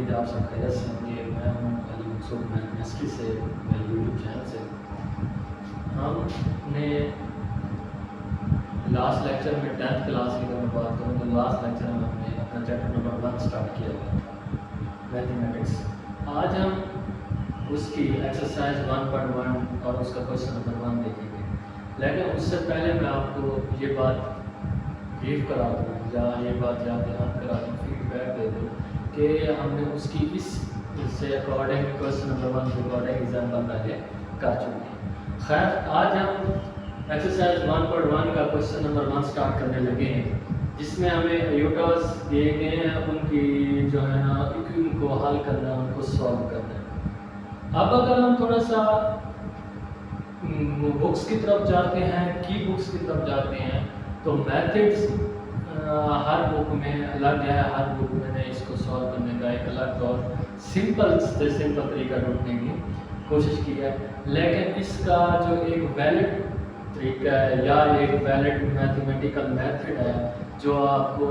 उम्मीद है आप सब खैरियत से होंगे। मैं हूँ अली मंसूर, मैं यूनिवर्सिटी से, मेरे यूट्यूब चैनल से। हमने लास्ट लेक्चर में 10th क्लास की अगर मैं बात करूँ तो लास्ट लेक्चर में हमने अपना चैप्टर नंबर 1 स्टार्ट किया हुआ था, मैथमेटिक्स। आज हम उसकी एक्सरसाइज 1.1 और उसका क्वेश्चन नंबर 1 देखेंगे। लेकिन उससे पहले मैं आपको ये बात ब्रीफ करा दूँ या ये बात याद करा दूँ, फीडबैक दे दूँ कि हमने उसकी इससे अकॉर्डिंग क्वेश्चन नंबर 1 के अकॉर्डिंग एग्जाम्पल पहले कर चुके हैं। खैर आज हम एक्सरसाइज 1.1 का क्वेश्चन नंबर 1 स्टार्ट करने लगे हैं, जिसमें हमें आयोटास दिए गए हैं, उनकी जो है ना उनको हल करना है, उनको सॉल्व करना है। अब अगर हम थोड़ा सा बुक्स की तरफ जाते हैं, की बुक्स की तरफ जाते हैं, तो मेथड्स हर बुक में अलग है। हर बुक में इसको सॉल्व करने का एक अलग और सिंपल तरीका ढूंढने की कोशिश की है। लेकिन इसका जो एक वैलिड तरीका है या एक वैलिड मैथमेटिकल मेथड है जो आपको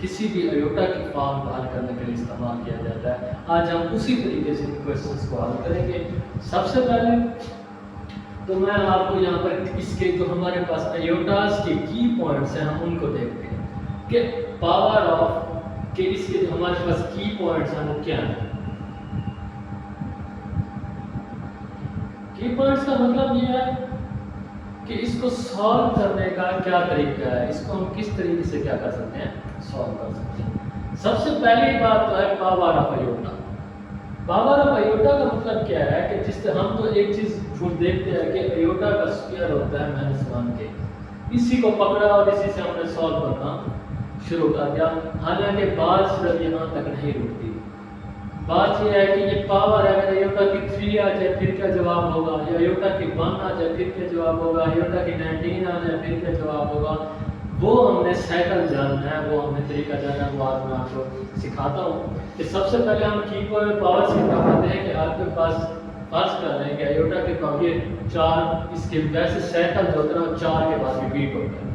किसी भी आयोटा की फॉर्म हल करने के लिए इस्तेमाल किया जाता है, आज हम उसी तरीके से इन क्वेश्चंस को हल करेंगे। सबसे पहले तो मैं आपको यहाँ पर इसके जो हमारे पास आयोटास के की पॉइंट्स हैं हम उनको देखते हैं कि पावर ऑफ के इसके जो हमारे पास की पॉइंट्स हैं वो क्या हैं। की पॉइंट्स का मतलब ये है कि इसको सॉल्व करने का क्या तरीका है, इसको हम किस तरीके से क्या कर सकते हैं, सॉल्व कर सकते हैं। सबसे पहली बात तो है power of iota. Power of iota का मतलब क्या है कि जिससे हम तो एक चीज देखते हैं कि आयोटा का स्क्वायर होता है -1 के, इसी को पकड़ा और इसी से हमने सॉल्व करना शुरू कर दिया। हालांकि बात सिर्फ यहाँ तक नहीं रुकती, बात यह है कि ये पावर है, अगर आयोटा की 3 आ जाए फिर क्या जवाब होगा, या आयोटा की 1 आ जाए फिर क्या जवाब होगा, आयोटा की 19 आ जाए फिर क्या जवाब होगा, वो हमने साइकिल जानना है, वो हमने तरीका जानना है। वो आज मैं आपको सिखाता हूँ कि सबसे पहले हम की पावर से क्या करते हैं कि आपके पास फर्ज कर रहे हैं कि आयोटा के पावर ये 4, इसके वैसे साइकिल जो होता है 4 के बाद रिपीट होता है।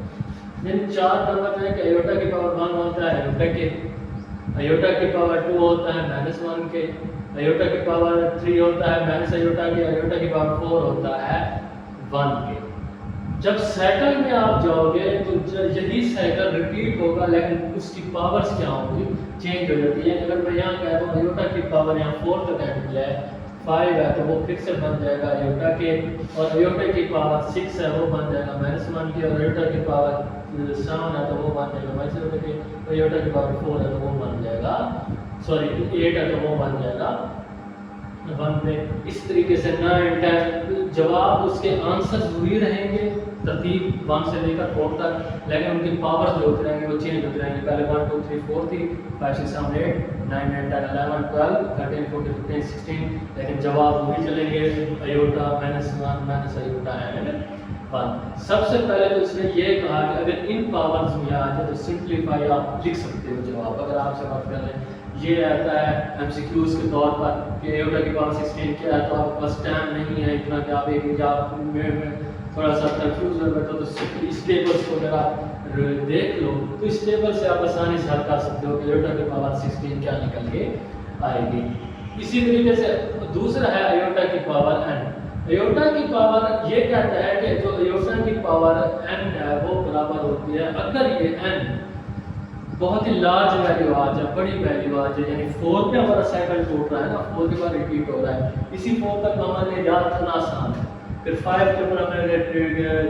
यानी 4 का मतलब है कि आयोटा की पावर 1 होता है आयोटा के, आयोटा की पावर 2 होता है -1 के, आयोटा की पावर 3 होता है माइनस आयोटा के, आयोटा की पावर 4 होता है 1 के। जब साइकिल में आप जाओगे तो यही साइकिल रिपीट होगा, लेकिन उसकी पावर्स क्या होंगी, चेंज हो जाती है। अगर मैं यहाँ कह दूँ आयोटा की पावर यहाँ 4 तक एड किया है, 5 है तो वो फिर से बन जाएगा आयोटा के, और आयोटा की पावर 6 है वो बन जाएगा -1 के, और आयोटा की पावर 7 है तो वो बन जाएगा माइनस आयोटा के, आयोटा की पावर 4 है तो वो बन जाएगा 8 है तो वो बन जाएगा 1 पे। इस तरीके से 9, 10 जवाब उसके आंसर वही रहेंगे तरतीब 1 से लेकर 4 तक, लेकिन उनकी पावर्स जो होते रहेंगे वो चेंज होते रहेंगे। पहले 1 2 3 4 थी, 5 6 7 8 9 10 11 12 13 14 15 16, लेकिन जवाब वही चलेंगे आयोटा -1 माइनस आयोटा एंड 1। सबसे पहले तो इसने ये कहा कि अगर इन पावर्स में आ जाए तो सिंप्लीफाई आप लिख सकते हो जवाब। अगर आपसे बात कर रहे हैं ये आता है एमसीक्यूज के तौर पर कि आयोटा की पावर 16 क्या है, तो आपके पास टाइम नहीं है इतना कि आप एक आप में थोड़ा सा कंफ्यूज हो बैठो, तो इस टेबल्स को अगर आप देख लो तो इस टेबल से आप आसानी से हल कर सकते हो कि आयोटा की पावर 16 क्या निकल के आएगी। इसी तरीके से दूसरा है आयोटा की पावर n। आयोटा की पावर ये कहता है कि जो आयोटा की पावर n है वो बराबर होती है, अगर ये n बहुत ही लार्ज वैल्यू आ जाए, बड़ी वैल्यू आ जाए, यानी 4 पे हमारा साइकिल टूट रहा है ना, 4 के बाद रिपीट हो रहा है, इसी 4 तक हमारे लिए याद करना आसान है। फिर 5 के ऊपर हमें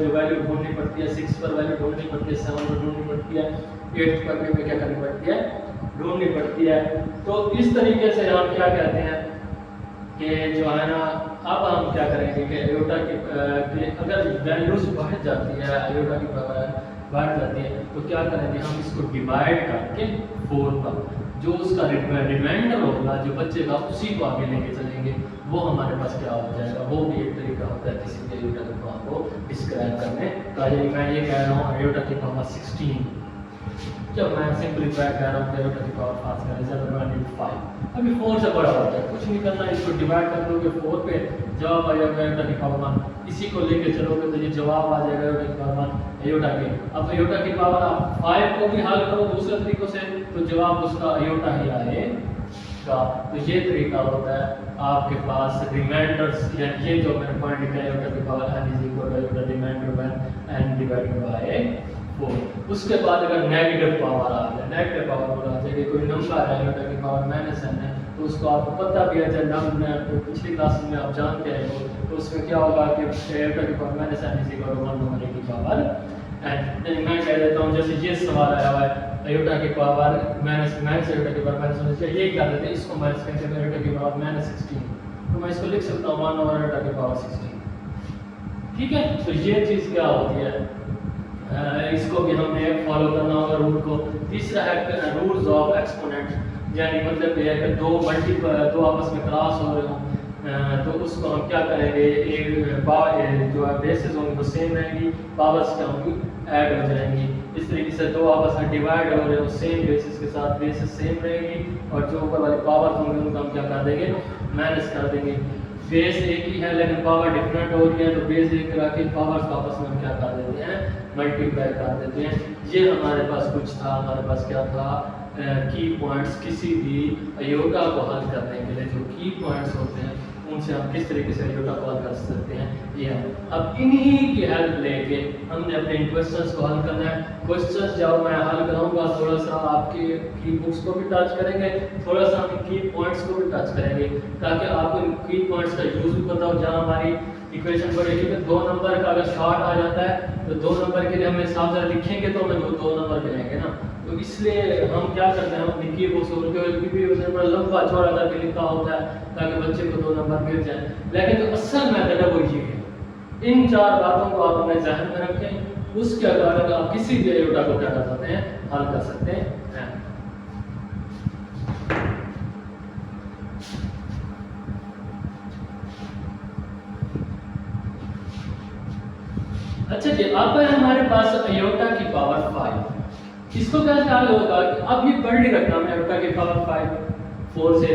जो वैल्यू ढूंढनी पड़ती है, 6 पर वैल्यू ढूंढनी पड़ती है, 7 पर ढूंढनी पड़ती है, 8 पर भी क्या करनी पड़ती है, ढूंढनी पड़ती है। तो इस तरीके से हम क्या कहते हैं कि जो है ना, अब हम क्या करेंगे कि आयोटा की अगर वैल्यूज बढ़ जाती है, आयोटा की पावर बढ़ जाती है, तो क्या करेंगे हम इसको डिवाइड करके 4 पर जो उसका रिमाइंडर होगा जो बचेगा उसी को आगे लेके चलेंगे, वो हमारे पास क्या हो जाएगा। वो भी एक तरीका होता है किसी भी आयोटा की पावर को डिस्क्राइब करने का। मैं ये कह रहा हूँ आयोटा की पावर 16, जब मैं सिंपलीफाई कर रहा हूँ आयोटा की पावर 5, अभी 4 से बड़ा होता है, कुछ नहीं करना, इसको डिवाइड कर दोगे 4 पे, जवाब आ जाएगा आयोटा की पावर 1, इसी को लेके चलोगे तो ये जवाब आ जाएगा आयोटा की पावर 1 आयोटा के। अब आयोटा की पावर आप 5 को भी हल करो दूसरे तरीकों से तो जवाब उसका आयोटा ही आएगा। का। तो ये तरीका होता है आपके पास रिमाइंडर्स, या ये जो मैंने पॉइंट लिखा है आयोटा की power n is equal to remainder when n divided by 4। उसके बाद अगर नेगेटिव पावर आ जाए, नेगेटिव पावर आ जाए, कोई नंबर है आयोटा की पावर -n है, तो उसको आपको पता भी है, जब हमने पिछली क्लास में आप जानते हैं वो, तो उसमें क्या होगा कि आयोटा की power -n is equal to 1 होने की पावर n। मैं कह देता हूँ जैसे ये सवाल आया हुआ है आयोटा की पावर माइनस आयोटा की पावर माइनस होनी चाहिए, यही कर देते हैं, इसको माइनस करके आयोटा की पावर -16, तो मैं इसको लिख सकता हूँ 1 ओवर आयोटा की पावर 16। ठीक है, तो ये चीज़ क्या होती है, इसको भी हमने फॉलो करना होगा रूल को। तीसरा है रूल्स ऑफ एक्सपोनेंट, यानी मतलब ये है कि दो आपस में क्रॉस हो रहे हों, तो उसको हम क्या करेंगे, एक जो बेसिस होंगी वो सेम रहेंगी, पावर्स क्या होंगी ऐड हो जाएंगी। इस तरीके से दो आपस में डिवाइड हो रहे हो सेम बेसिस के साथ, बेसिस सेम रहेगी, और जो ऊपर वाली पावर्स होंगी उनको हम क्या कर देंगे, माइनस कर देंगे। बेस एक ही है लेकिन पावर डिफरेंट हो रही है, तो बेस एक रख के पावर्स आपस में हम क्या कर देते हैं, मल्टीप्लाई कर देते हैं। ये हमारे पास कुछ था, हमारे पास क्या था, की पॉइंट्स, किसी भी आयोटा को हल करने के लिए जो की पॉइंट्स होते हैं उनसे हम किस तरीके से आयोटा को हल कर सकते हैं, ये हम अब इन्हीं की हेल्प लेके हमने अपने क्वेश्चंस को हल करना है। क्वेश्चंस जब मैं हल कराऊंगा थोड़ा सा आपकी की बुक्स को भी टच करेंगे, थोड़ा सा हम की पॉइंट्स को भी टच करेंगे, ताकि आपको की पॉइंट्स का यूज भी पता हो। जहाँ हमारी इक्वेशन बढ़ेगी तो 2 नंबर का अगर शॉर्ट आ जाता है तो 2 नंबर के लिए हमें साफ साफ लिखेंगे तो हमें 2 नंबर मिलेंगे ना, तो इसलिए हम क्या करते हैं, हम निकी बुक्स को बड़ा लंबा चौड़ा करके लिखा होता है ताकि बच्चे को 2 नंबर मिल जाए। लेकिन जो असल मेथड है वो ये है। इन 4 बातों को आप अपने ज़हन में रखें, उसके अकॉर्डिंग आप किसी भी आयोटा को क्या कर सकते हैं, हल कर सकते हैं। अच्छा जी, अब है हमारे पास आयोटा की पावर 5। इसको कैसे हल होगा, अब ये पढ़ नहीं रखना हमने आयोटा की पावर 4 से।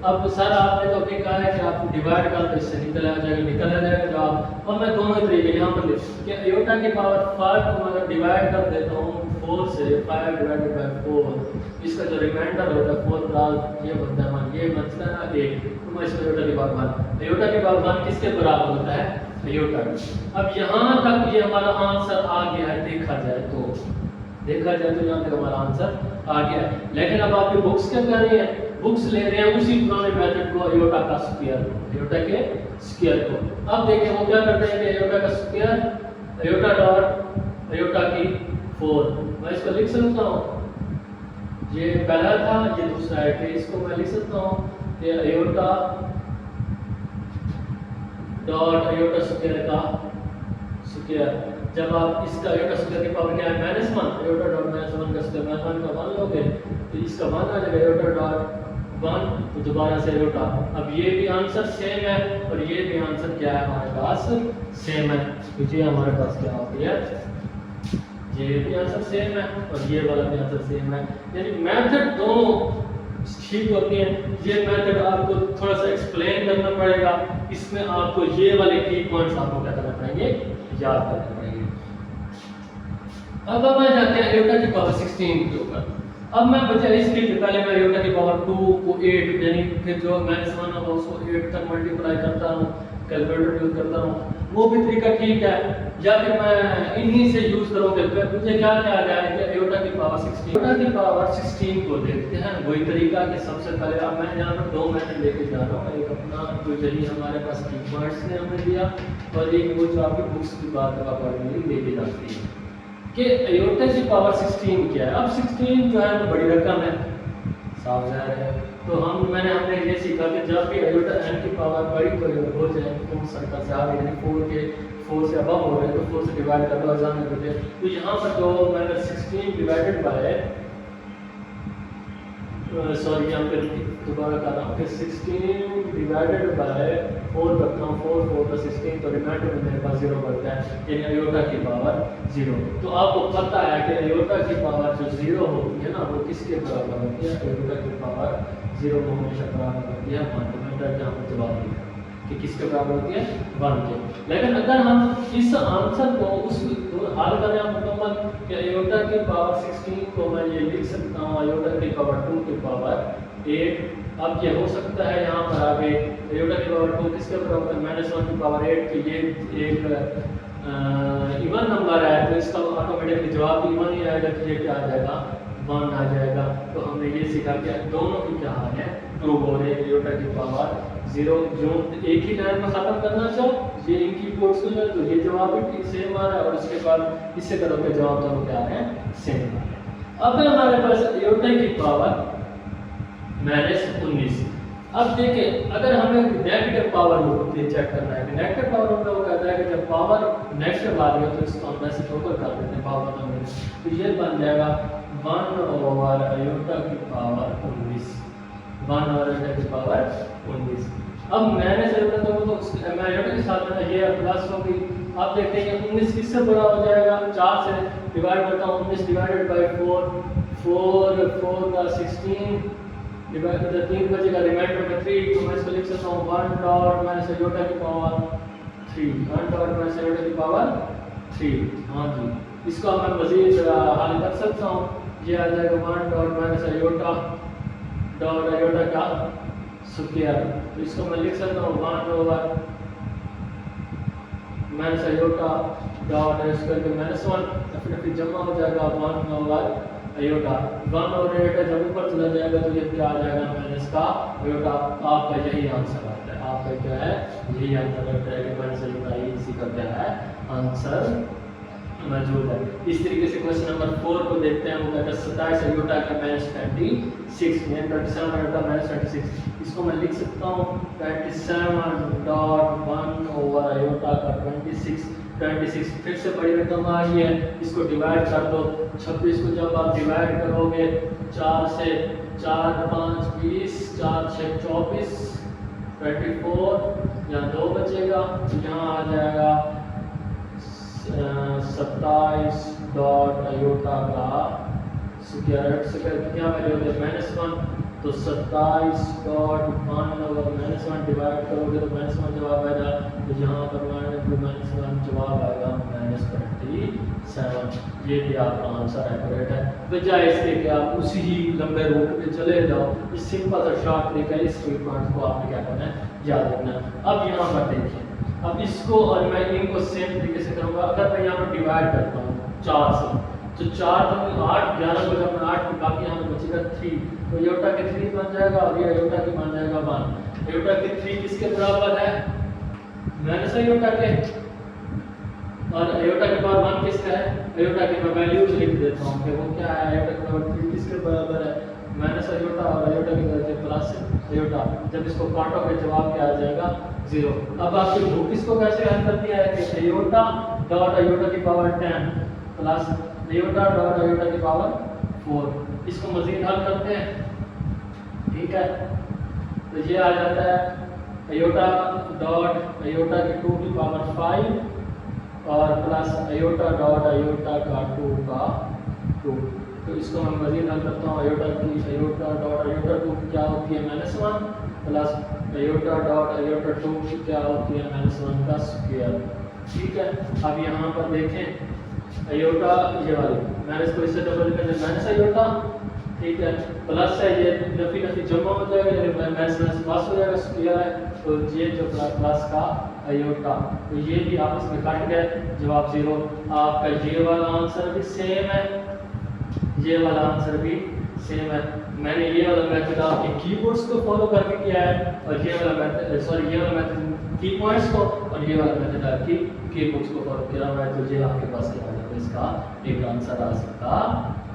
अब सर आपने तो अभी कहा है कि आप डिवाइड कर दो, इससे निकल आ जाएगा जवाब। अब मैं दोनों तरीके यहाँ पर लिख कि आयोटा की पावर 5 को मैं डिवाइड कर देता हूँ 4 से, 5 डिवाइडेड बाय 4, इसका जो रिमाइंडर होता है 4 प्लस ये बनता है मान, ये बनता है ना 1, तो मैं इसमें आयोटा की पावर 1, आयोटा की पावर 1 किसके बराबर होता है, आयोटा। अब यहाँ तक ये हमारा आंसर आ गया है, देखा जाए तो यहाँ तक हमारा आंसर आ गया है। लेकिन अब आपकी बुक्स क्या कर रही है, बुक्स ले रहे हैं उसी पुराने मेथड को, आयोटा का स्क्वायर, आयोटा के स्क्वायर को। अब देखिए वो क्या करते हैं कि आयोटा का स्क्वायर, आयोटा डॉट आयोटा की 4, मैं इसको लिख सकता हूँ, ये पहला था ये दूसरा है, तो इसको मैं लिख सकता हूँ कि आयोटा डॉट आयोटा स्क्वायर का स्क्वायर। जब आप इसका आयोटा स्क्वायर की पावर क्या है, -1, आयोटा डॉट -1 का स्क्वायर, -1 का 1 लोगे तो इसका 1 आ जाएगा, आयोटा डॉट 1, तो दोबारा से आयोटा। अब ये भी आंसर सेम है और ये भी आंसर क्या है हमारे पास, सेम है, तो ये हमारे पास क्या हो गया, ये भी आंसर सेम है और ये वाला भी आंसर सेम है। यानी मेथड दोनों ठीक होती है। ये मेथड आपको थोड़ा सा एक्सप्लेन करना पड़ेगा, इसमें आपको ये वाले की पॉइंट्स आपको क्या करना पड़ेंगे, याद करने पड़ेंगे। अब हम आ जाते हैं आयोटा की पावर 16 के ऊपर। अब मैं बजाय इसके पहले मैं आयोटा की पावर 2 को 8 यानी फिर जो -1 होगा उसको 8 तक मल्टीप्लाई करता हूँ, कैलकुलेटर यूज करता हूँ, वो भी तरीका ठीक है। या फिर मैं इन्हीं से यूज करूँगा, फिर मुझे क्या क्या आ जाए कि आयोटा की पावर 16, आयोटा की पावर 16 को देखते हैं वही तरीका कि सबसे पहले अब मैं यहाँ पर 2 मेथड लेके जा रहा हूँ, एक अपना जो यही हमारे पास की पॉइंट्स ने हमें दिया और एक वो जो आपकी बुक्स की बात अकॉर्डिंगली लेके जाती है कि आयोटा की पावर 16 क्या है। अब 16 जो है वो बड़ी रकम है, साफ जाहिर है, तो हमने ये सीखा कि जब भी आयोटा n की पावर बड़ी कोई हो जाए तो सर्कल से आगे यानी 4 से अबव हो रहे हैं तो 4 से डिवाइड कर दो एग्जाम में बचे। तो यहाँ पर जो मैंने 16 डिवाइडेड बाय सॉरी यहाँ पे दोबारा कर रहा हूँ कि 16 डिवाइडेड बाय 4 करता हूँ, 4 + 16 तो रिमाइंडर में मेरे पास 0 बढ़ता है, यानी आयोटा की पावर 0। तो आपको पता है कि आयोटा की पावर जो 0 होती है ना वो किसके बराबर होती है, आयोटा की पावर 0 को हमेशा बराबर होती है, माध्यमिक जहाँ पर जवाब लिखा कि किसके बराबर होती है 1 के। लेकिन अगर हम इस आंसर को उस हल करें मुकम्मल कि आयोटा की पावर 16 को मैं ये लिख सकता हूँ आयोटा की पावर 2 की पावर 8। अब ये हो सकता है यहाँ पर आगे आयोटा की पावर 2 किसके बराबर है -1 की पावर 8 कि ये एक इवन नंबर है तो इसका ऑटोमेटिकली जवाब भी इवन ही आएगा कि ये क्या आ जाएगा 1 आ जाएगा। तो हमने ये सीखा कि दोनों की क्या हाल है प्रूव हो रहे हैं आयोटा की पावर 0 जो एक ही लाइन में खत्म करना चाहो ये इनकी कोर्स हो जाए तो ये जवाब भी सेम आ रहा है और उसके बाद इससे करोगे जवाब दोनों क्या आ रहे हैं सेम आ रहे हैं। अब हमारे पास आयोटा की पावर -19। अब देखिए अगर हमें नेगेटिव पावर रूप चेक करना है कि नेगेटिव पावर रूप में वो कहता है कि जब पावर नेगेटिव आ रही हो तो इसको हम वैसे ऊपर कर देते हैं पावर में तो ये बन जाएगा 1 ओवर आयोटा की पावर 19 1 ओवर आयोटा की पावर 19। अब मैंने से तो मैं आयोटा के साथ में ये प्लस होगी। अब देखते हैं कि 19 किससे बड़ा हो जाएगा 4 से डिवाइड करता हूँ 19 डिवाइडेड बाय 4 4 का 16 डिवाइड तो 3 बचेगा रिमाइंडर में 3 तो मैं इसको लिख सकता हूँ 1 डॉट माइनस आयोटा की पावर 3 1 डॉट माइनस आयोटा की पावर 3। हाँ जी इसको मैं मजीद हल कर सकता हूँ ये आ जाएगा 1 dot minus iota dot iota का स्क्वायर तो इसको मैं लिख सकता हूँ 1 over minus iota dot square के -1 फिर जमा हो जाएगा 1 ओवर आयोटा 1 ओवर आयोटा जब ऊपर चला जाएगा तो ये क्या आ जाएगा माइनस का आयोटा। आपका यही आंसर आता है आपका क्या है यही आंसर आता है कि माइनस आयोटा इसी का क्या है आंसर मौजूद है। इस तरीके से क्वेश्चन नंबर 4 को देखते हैं वो कहता है 27 आयोटा का -26 यानी 27 आयोटा -26 इसको मैं लिख सकता हूँ 27 डॉट 1 ओवर आयोटा का 26 फिर से बड़ी रकम आ रही है इसको डिवाइड कर दो 26 को जब आप डिवाइड करोगे 4 से 4 5 20 4 6 24 24 यहाँ 2 बचेगा यहाँ आ जाएगा 27 डॉट आयोटा का स्क्वायर क्या वैल्यू होती है -1 तो 27 डॉट 1 ओवर -1 डिवाइड करोगे तो -1 जवाब आएगा तो यहाँ पर -1 जवाब आएगा -27। ये भी आपका आंसर एक्यूरेट है। बजाय इसके कि आप उसी ही लंबे रूट पे चले जाओ इस सिंपल सा शॉर्ट तरीका है इस पॉइंट को आपने क्या करना है याद रखना। अब यहाँ पर देखिए अब इसको और मैं इनको सेम तरीके से करूँगा। अगर मैं यहाँ पर डिवाइड करता हूँ 4 से तो 4 दूनी 8 11 को जब मैं 8 की बाकी यहाँ पर बचेगा 3 तो आयोटा के 3 बन जाएगा और ये आयोटा की बन जाएगा 1। आयोटा के 3 किसके बराबर है माइनस आयोटा के और आयोटा के पावर 1 किसका है आयोटा की मैं वैल्यूज लिख देता हूँ कि वो क्या है आयोटा के पावर 3 किसके बराबर है माइनस आयोटा और आयोटा की वजह प्लस आयोटा। जब इसको काटोगे जवाब क्या आ जाएगा 0। अब आपकी भूख इसको कैसे हल कर दिया है कि आयोटा डॉट आयोटा की power 10 plus iota dot iota की पावर 4 इसको मजीद हल करते हैं ठीक है तो ये आ जाता है आयोटा डॉट आयोटा की 2 की पावर 5 और प्लस आयोटा डॉट आयोटा का 2 का 2 तो इसको मैं मजीद हल करता हूँ आयोटा डॉट आयोटा 2 क्या होती है -1 प्लस आयोटा डॉट आयोटा 2 क्या होती है -1 का स्क्वायर ठीक है। अब यहाँ पर देखें आयोटा ये वाली मैंने इसको इससे डबल कर दिया माइनस आयोटा ठीक है प्लस है ये नफी जमा हो जाएगा यानी माइनस प्लस हो जाएगा स्क्वायर है तो ये जो प्लस का आयोटा तो ये भी आपस में कट गए जवाब 0। आपका ये वाला आंसर भी सेम है ये वाला आंसर भी सेम है। मैंने ये वाला मेथड आपके कीबोर्ड्स को फॉलो करके किया है और ये वाला मेथड सॉरी ये वाला मेथड की पॉइंट्स को और ये वाला मेथड आपकी कीबोर्ड्स को फॉलो किया हुआ है तो ये आपके पास क्या होगा इसका एक आंसर आ सकता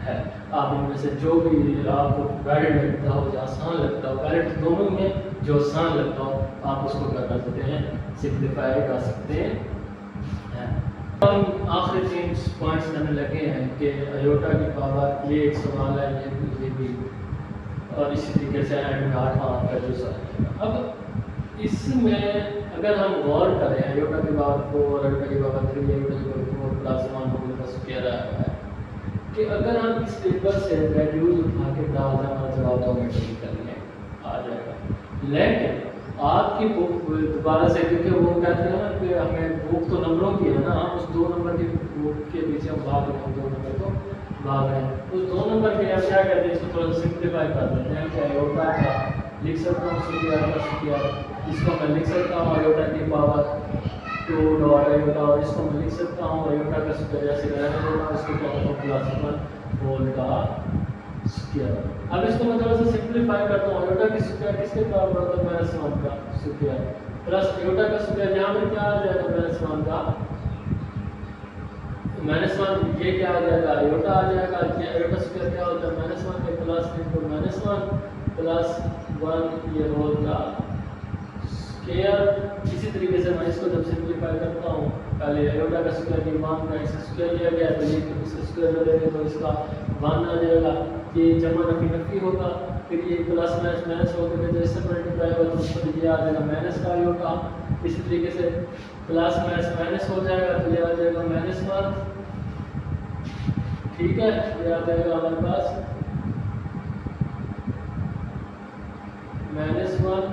है। आप इनमें से जो भी आपको वैलिड लगता हो या आसान लगता हो वैलिड दोनों में जो आसान लगता हो आप उसको क्या कर सकते हैं सिंप्लीफाई कर सकते हैं। हम आखिरी 3 पॉइंट्स करने लगे हैं कि आयोटा की पावर ये एक सवाल है ये भी और इसी तरीके से एंड में 8वां आपका जो सवाल है। अब इसमें अगर हम गौर करें आयोटा की पावर 4 आयोटा की पावर 3 आयोटा की पावर 4 प्लस 1 होगा तो स्क्वायर आया है कि अगर हम इस टेबल से वैल्यूज उठा के डाल दें हमारा जवाब ऑटोमेटिकली करने आ जाएगा। लेकिन आपकी बुक दोबारा से, क्योंकि वो कहते हैं ना कि हमें बुक तो नंबरों की है ना, हम उस 2 नंबर की बुक के पीछे हम भाग रहे हैं, 2 नंबर को भाग रहे हैं। उस 2 नंबर के हम क्या करते हैं, इसको थोड़ा सा सिंप्लीफाई कर देते हैं। क्या आयोटा का लिख सकता हूँ स्क्वायर का स्क्वायर, इसको मैं लिख सकता हूँ आयोटा की पावर 2 डॉट आयोटा, और इसको मैं लिख सकता हूँ आयोटा का स्क्वायर जैसे रहने देना, उसको क्या करता हूँ प्लस 1 होल का स्क्वायर। अब इसको मैं थोड़ा सा सिंप्लीफाई करता हूँ, आयोटा की स्क्वायर किसके बराबर होता है, -1 का स्क्वायर प्लस आयोटा का स्क्वायर, यहाँ पर क्या आ जाएगा -1 का -1, ये क्या आ जाएगा आयोटा आ जाएगा, ये आयोटा स्क्वायर क्या होता है -1 के प्लस इनटू -1 प्लस 1 ये होल का स्क्वायर। इसी तरीके से मैं इसको जब सिंप्लीफाई करता हूँ, पहले आयोटा का स्क्वायर ये 1 का इसका स्क्वायर लिया गया, तो ये इसका स्क्वायर लेंगे तो इसका 1 आ जाएगा, ये जमा नफी नफी होगा, फिर ये प्लस माइनस माइनस होकर के जैसे मल्टीप्लाई होगा तो उसको ये आ जाएगा माइनस का आयोटा। इसी तरीके से प्लस माइनस माइनस हो जाएगा तो ये आ जाएगा -1, ठीक है, ये आ जाएगा हमारे पास -1,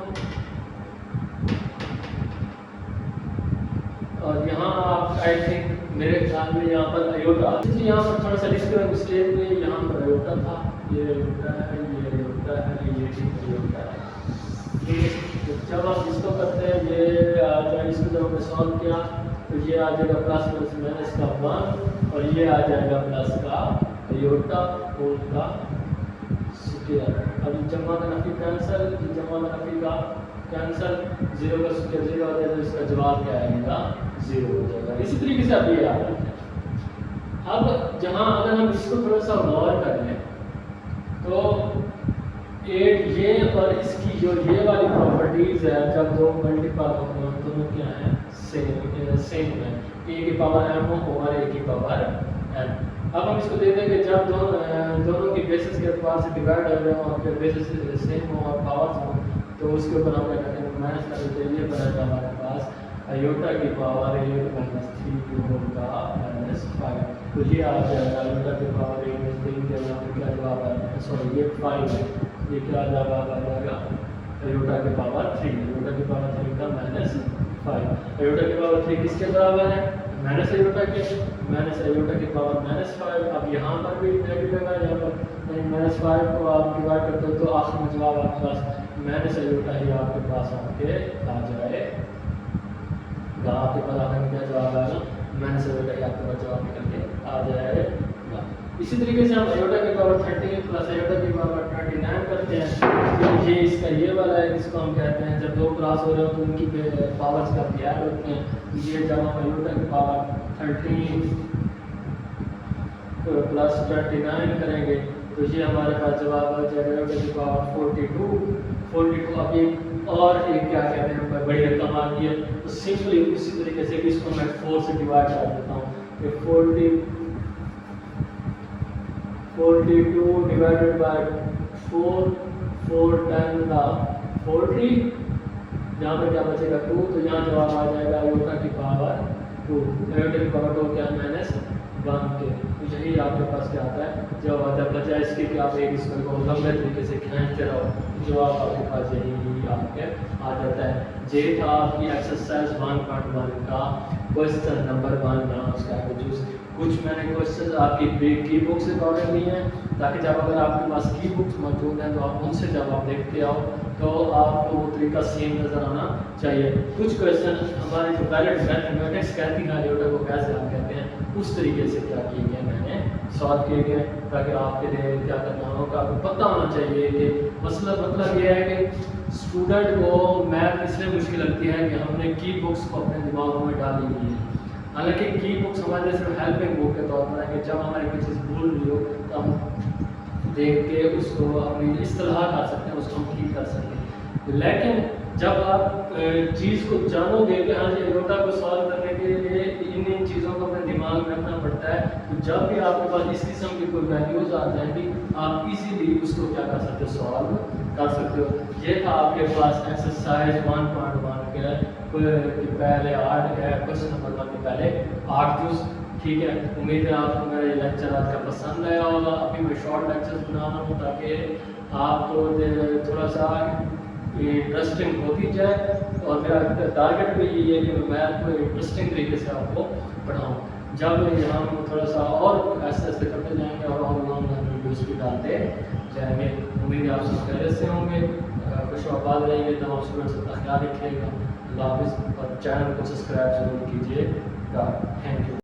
और यहाँ आप आई थिंक मेरे ख्याल में यहाँ पर आयोटा, इसलिए यहाँ पर थोड़ा सा लिखकर मिस्टेक में यहाँ पर आयोटा था, ये आयोटा है, ये आयोटा है, ये ठीक आयोटा है। तो जब आप इसको करते हैं ये आ जाए, इसको जब हमने सॉल्व किया तो ये आ जाएगा प्लस प्लस माइनस का 1 और ये आ जाएगा प्लस का आयोटा होल का स्क्वायर। अब जमा का नफी कैंसिल, जमा का नफी का कैंसिल, 0 का स्क्वायर 0 आ जाएगा, इसका जवाब क्या आएगा 0 हो जाएगा। इसी तरीके से अभी याद रखें। अब जहाँ अगर हम इसको थोड़ा सा गौर करें तो 8 ये और इसकी जो ये वाली प्रॉपर्टीज है, जब दो मल्टीपल हो दोनों क्या है सेम है, a की पावर m हो और a की पावर n। अब हम इसको दे देंगे जब दोनों की बेसिस के एतबार से डिवाइड हो रहे हो और फिर बेसिस सेम हो और पावर्स हो, तो उसके ऊपर हम क्या करते हैं माइनस कर देते हैं, ये बनेगा हमारे पास आयोटा की पावर 8 - 3 का -5, तो ये आ जाएगा आयोटा की पावर 8 - 3 के यहाँ पे क्या जवाब आएगा, सॉरी ये 5 है, ये क्या जवाब आ जाएगा आयोटा की पावर 3, आयोटा की पावर 3 का -5। आयोटा की पावर 3 किसके बराबर है, माइनस आयोटा के, माइनस आयोटा की पावर -5। अब यहाँ पर भी नेगेटिव है, यहाँ पर -5 को आप डिवाइड करते हो तो आखिर में जवाब आपके पास माइनस आयोटा ही आपके पास आके आ जाएगा, आपके पास आखिर में क्या जवाब आएगा माइनस आयोटा ही आपके पास जवाब निकल के आ जाएगा। इसी तरीके से हम आयोटा की पावर 13 प्लस आयोटा की पावर 29 करते हैं, तो ये इसका ये वाला है, इसको हम कहते हैं जब दो क्रॉस हो रहे हो तो उनकी पावर्स का प्यार होते हैं। ये जब हम आयोटा की पावर 13 प्लस 29 करेंगे तो ये हमारे पास जवाब आ जाएगा आयोटा की पावर 42। अब एक और एक क्या कहते हैं बड़ी रकम आ गई है, तो सिंपली उसी तरीके से इसको मैं 4 से डिवाइड कर देता हूँ, 42 डिवाइडेड बाय 4, 4 10 का 40, यहाँ पर क्या बचेगा 2, तो यहाँ जवाब आ जाएगा आयोटा की पावर 2, आयोटा की पावर 2 क्या -1 के, तो यही आपके पास क्या आता है जवाब आता है, बजाय इसके कि आप एक स्क्वायर को लंबे तरीके से खींचते रहो, जवाब आपके पास यही आपके आ जाता है। ये था आपकी एक्सरसाइज 1.1 का क्वेश्चन नंबर 1 ना उसका कुछ मैंने क्वेश्चन आपकी की बुक से कवर लिए हैं, ताकि जब अगर आपके पास की बुक्स मौजूद हैं तो आप उनसे जब आप देखते आओ तो आपको वो तरीका सेम नज़र आना चाहिए। कुछ क्वेश्चन हमारे जो पहले मैथमेटिक्स कहती है आयोटा को कैसे हम कहते हैं उस तरीके से क्या किए गए मैंने सॉल्व किए गए, ताकि आपके लिए क्या करना होगा आपको पता होना चाहिए कि मतलब ये है कि स्टूडेंट को मैथ इसलिए मुश्किल लगती है कि हमने की बुक्स को अपने दिमाग में डाली हुई है। हालांकि की बुक्स हमारे लिए सिर्फ हेल्पिंग बुक के तौर पर है कि जब हमारी कोई चीज़ भूल रही हो तो हम देख के उसको अपनी इस्तेलाह कर सकते हैं, उसको हम ठीक कर सकते हैं। लेकिन जब आप चीज़ को जानोगे कि हाँ जी आयोटा को सॉल्व करने के लिए इन चीज़ों को अपने दिमाग में रखना पड़ता है, तो जब भी आपके पास इस किस्म की कोई वैल्यूज़ आ जाएंगी आप इजीली उसको क्या कर सकते हो सॉल्व कर सकते हो। ये था आपके पास एक्सरसाइज 1.1 के पहले 8 है, क्वेश्चन नंबर 1 के पहले 8 चूज। ठीक है, उम्मीद है आपको मेरा ये लेक्चर आज का पसंद आया होगा। अभी मैं शॉर्ट लेक्चर्स बना रहा हूँ ताकि आपको थोड़ा सा इंटरेस्टिंग होती जाए। और मेरा टारगेट भी यही है कि मैं मैथ को इंटरेस्टिंग तरीके से आपको पढ़ाऊँ। जब हम थोड़ा सा और ऐसे ऐसे करते जाएंगे और लॉन्ग लॉन्ग वीडियोज़ भी डालते जाएंगे। उम्मीद है आप सब खैरियत से होंगे, खुश आबाद रहेंगे। तमाम स्टूडेंट्स अपना ख्याल रखिएगा। अल्लाह हाफिज़ और चैनल को सब्सक्राइब जरूर कीजिएगा। Thank you.